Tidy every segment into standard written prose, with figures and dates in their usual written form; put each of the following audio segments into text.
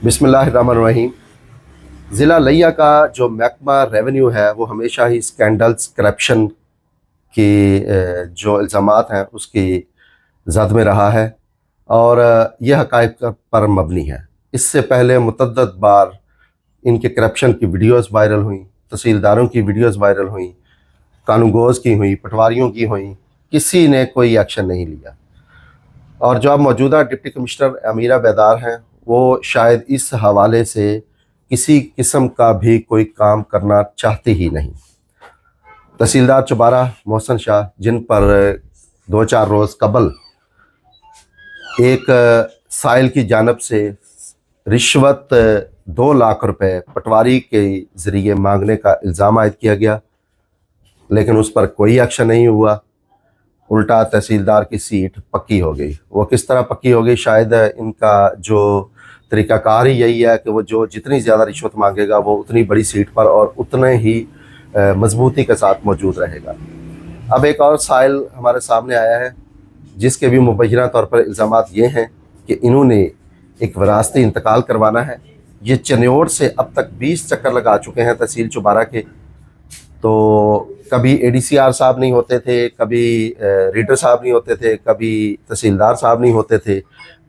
बिस्मिल्लाहिर्रहमानिर्रहीम। ज़िला लिया का जो महकमा रेवेन्यू है वो हमेशा ही स्कैंडल्स, करप्शन की जो इल्ज़ामात हैं उसकी ज़द में रहा है और यह हक़ाइक़ पर मबनी है। इससे पहले मुतअद्दिद बार इनके करप्शन की वीडियोज़ वायरल हुई, तहसीलदारों की वीडियोज़ वायरल हुई, कानूनगोज़ की हुई, पटवारियों की हुई, किसी ने कोई एक्शन नहीं लिया। और जो अब मौजूदा डिप्टी कमिश्नर अमीरा बेदार हैं वो शायद इस हवाले से किसी किस्म का भी कोई काम करना चाहते ही नहीं। तहसीलदार चुबारा मोहसन शाह, जिन पर 2-4 रोज़ कबल एक साइल की जानब से रिश्वत 2 लाख रुपए पटवारी के ज़रिए मांगने का इल्ज़ाम आयद किया गया, लेकिन उस पर कोई एक्शन नहीं हुआ। उल्टा तहसीलदार की सीट पक्की हो गई। वो किस तरह पक्की हो गई? शायद इनका जो तरीक़ाकार ही यही है कि वो जो जितनी ज़्यादा रिश्वत मांगेगा वो उतनी बड़ी सीट पर और उतने ही मजबूती के साथ मौजूद रहेगा। अब एक और साइल हमारे सामने आया है जिसके भी मुबैना तौर पर इल्ज़ामात ये हैं कि इन्होंने एक विरासती इंतकाल करवाना है। ये चन्योड़ से अब तक 20 चक्कर लगा चुके हैं तहसील चुबारा के। तो कभी ADCR साहब नहीं होते थे, कभी रीडर साहब नहीं होते थे, कभी तहसीलदार साहब नहीं होते थे।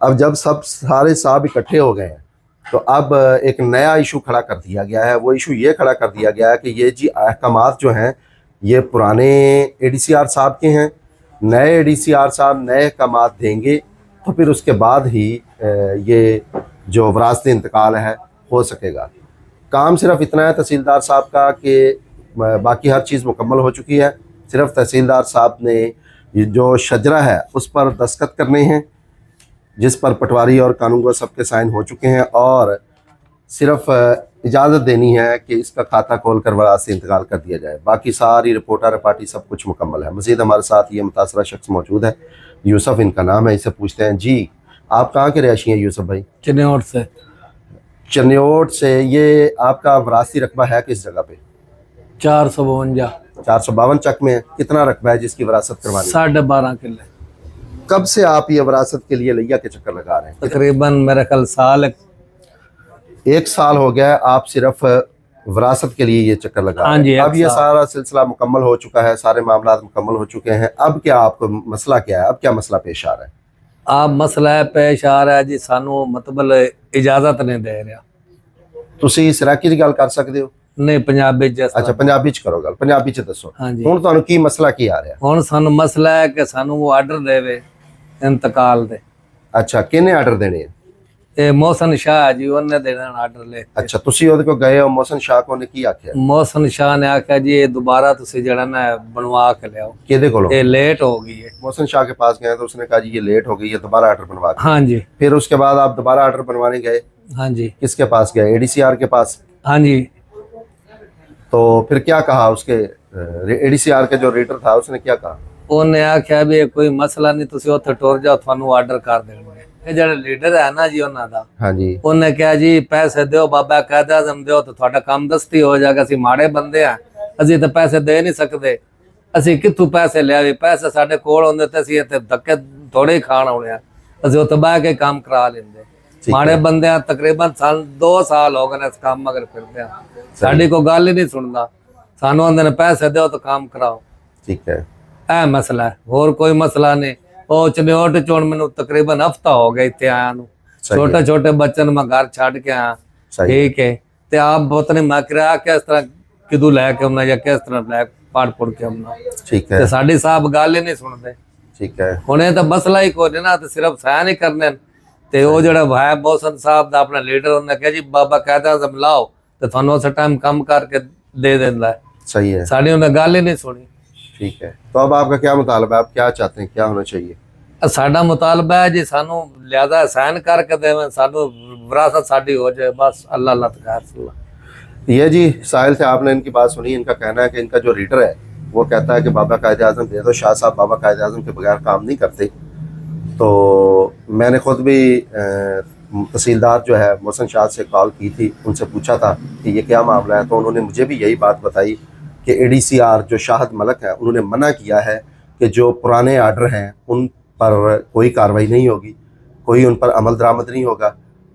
अब जब सारे साहब इकट्ठे हो गए हैं तो अब एक नया इशू खड़ा कर दिया गया है। वो इशू ये खड़ा कर दिया गया है कि ये जी अहकामात जो हैं ये पुराने ADCR साहब के हैं, नए ADCR साहब नए अहकामात देंगे तो फिर उसके बाद ही ये जो विरासती इंतकाल है हो सकेगा। काम सिर्फ इतना है तहसीलदार साहब का कि बाकी हर चीज़ मुकम्मल हो चुकी है। सिर्फ तहसीलदार साहब ने जो शजरा है उस पर दस्तखत करने हैं जिस पर पटवारी और कानूनगो सबके साइन हो चुके हैं और सिर्फ इजाज़त देनी है कि इसका खाता खोल कर विरासती इंतकाल कर दिया जाए। बाकी सारी रिपोर्टर रिपार्टी सब कुछ मुकम्मल है। मज़ीद हमारे साथ ये मुतासरा शख्स मौजूद है, यूसुफ इनका नाम है। इससे पूछते हैं, जी आप कहाँ के रहायशी हैं यूसुफ भाई? चन्योड़ से। चन्योड़ से। ये आपका विरासती रकबा है किस जगह पे? 452। 452 चक में कितना रकबा है जिसकी विरासत करवानी? 12.5 किले। कब से आप ये विरासत के लिए लिया के चक्कर लगा रहे हैं? तकरीबन मेरा कल साल 1 साल हो गया है आप सिर्फ विरासत के लिए ये चक्कर लगा रहे हैं। अब ये सारा सिलसिला मुकम्मल हो चुका है, सारे मामला मुकम्मल हो चुके हैं। अब क्या आपको मसला क्या है? अब क्या मसला पेश आ रहा है? आप मसला पेश आ रहा है जी, सानू मतलब इजाजत नहीं दे रहा। ਤੁਸੀਂ ਸਰਾਕੀ ਦੀ ਗੱਲ ਕਰ ਸਕਦੇ ਹੋ? नहीं पंजाबी च। अच्छा पंजाबी च करो गल, पंजाबी च दसो। हाँ जी। हुण तुहानू की मसला की आ रहा? हुण सानू मसला है कि सानू वो आर्डर देवे इंतकाल दे। अच्छा किन्ने आर्डर देने हैं? ये मोहसन शाह जी उन्हें देना आर्डर ले। अच्छा तुसी ओदे को गए हो, मोहसन शाह को ने की आख्या? मोहसन शाह ने आख्या जी ये दोबारा तुसी जड़ा ना बनवा के ले आओ। किहदे कोलों? ये लेट हो गई है। मोहसन शाह के पास गए तो उसने कहा जी ये लेट हो गई है, दोबारा आर्डर बनवा के। हाँ जी। फिर उसके बाद आप दोबारा आर्डर बनवाने गए? हाँ जी। किसके पास गए? ADCR के पास? हाँ जी। तो फिर क्या कहा उसके ADCR के जो रीडर था उसने क्या कहा? उन्हें आख्या भी कोई मसला नहीं, तुसी उत्थे टुर जाओ, थानू आर्डर कर देंगे। ये जेड़ा लीडर है ना जी उन्हां दा, हाँ जी, उन्हें कहा जी पैसे दो बाबा कायद आज़म दो तो थोड़ा काम दस्ती हो जाएगा। असी माड़े बंदे हैं, असी तो पैसे दे नहीं सकते। असी कित्थों पैसे लिया? पैसे साडे कोल होंदे ते असी इत्थे धक्के थोड़े ही खाण आउणे आ। असी उत्थे बह के काम करा लेंदे। माड़े बंदे हैं, तकरीबन 2 साल हो गए इस काम मगर फिरदे हैं। साडी कोई गल ही नहीं सुनदा। सानू आंदे ने पैसे दो तो काम कराओ। ठीक है, ए मसला है, होर कोई मसला नहीं। ਉਹ ਚਨਿਓਟ ਚੋਣ ਮੈਨੂੰ ਤਕਰੀਬਨ ਹਫਤਾ ਹੋ ਗਿਆ ਇੱਥੇ ਆਇਆ ਨੂੰ। ਛੋਟੇ ਛੋਟੇ ਬੱਚਿਆਂ ਨੂੰ ਮੈਂ ਘਰ ਛੱਡ ਕੇ ਆਇਆ। ਠੀਕ ਹੈ ਤੇ ਆਪ ਪਤਾ ਨਹੀਂ ਮੈਂ ਕਿਹਾ ਕਿਸ ਤਰ੍ਹਾਂ ਕਿਦੋਂ ਲੈ ਕੇ ਆਉਣਾ ਜਾਂ ਕਿਸ ਤਰ੍ਹਾਂ ਲੈ ਪਾੜ ਪੁੜ ਕੇ ਆਉਣਾ। ਠੀਕ ਹੈ, ਤੇ ਸਾਡੀ ਸਾਹਿਬ ਗੱਲ ਹੀ ਨਹੀਂ ਸੁਣਦੇ। ਠੀਕ ਹੈ, ਹੁਣ ਇਹ ਤਾਂ ਮਸਲਾ ਹੀ ਕੋਈ ਨਾ, ਤੇ ਸਿਰਫ ਸਾਇਨ ਹੀ ਕਰਨੇ। ਤੇ ਉਹ ਜਿਹੜਾ ਭਾਈ ਮੋਹਸਨ ਸਾਹਿਬ ਦਾ ਆਪਣਾ ਲੀਡਰ, ਉਹਨੇ ਕਿਹਾ ਜੀ ਬਾਬਾ ਕਾਇਦ ਆਜ਼ਮ ਲਾਓ ਤੇ ਤੁਹਾਨੂੰ ਉਸ ਟਾਈਮ ਕੰਮ ਕਰਕੇ ਦੇ ਦਿੰਦਾ ਹੈ। सही है, ਸਾਡੀ ਉਹਨੇ ਗੱਲ ਹੀ ਨਹੀਂ ਸੁਣੀ। ठीक है, तो अब आपका क्या मुतालबा है? आप क्या चाहते हैं, क्या होना चाहिए? साडा मुतालबा है जी सानू लिहाजा साइन करके देवें, सानू विरासत साडी हो जाए बस। अल्लाह अल्लाह तआला। ये जी साहिल से आपने इनकी बात सुनी। इनका कहना है कि इनका जो रीडर है वो कहता है कि बाबा कायद आज़म दे दो। शाह साहब बाबा कायद आज़म के बगैर काम नहीं करते। तो मैंने ख़ुद भी तहसीलदार जो है मोहसन शाह से कॉल की थी, उनसे पूछा था कि ये क्या मामला है। तो उन्होंने मुझे भी यही बात बताई कि ADCR जो शाहद मलक है उन्होंने मना किया है कि जो पुराने आर्डर हैं उन पर कोई कार्रवाई नहीं होगी, कोई उन पर अमल दरामद नहीं होगा।